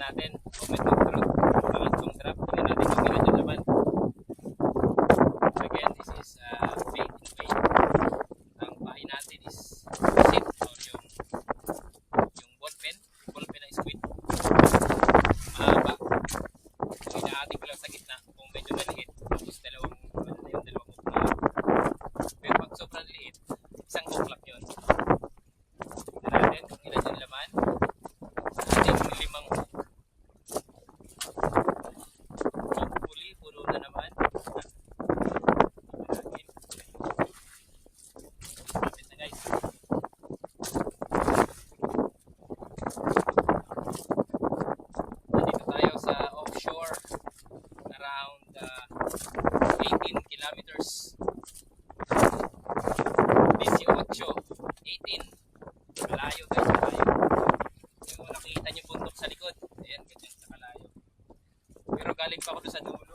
natin. Comment mag-drop. Pangatlong drop. Tingnan natin kung ilan yung laman. Again, this is fake in weight. Ang pain natin is sit or yung ballpen na squid. Mahaba. So inaating ko lang sa gitna kung medyo maliit. Tapos dalawang uklap. Pero pag sobrang liit, isang uklap yun. Tingnan natin kung ilan yung laman. Ating 5 hook. Hopefully, puro na naman. Lapit na guys. Nandito tayo sa offshore. Around 18 kilometers. 18. Malayo guys, malayo. Yung nakikita nyo bundok sa likod. Ayan, ganyan sa kalayo. Pero galing pa ako doon sa dulo.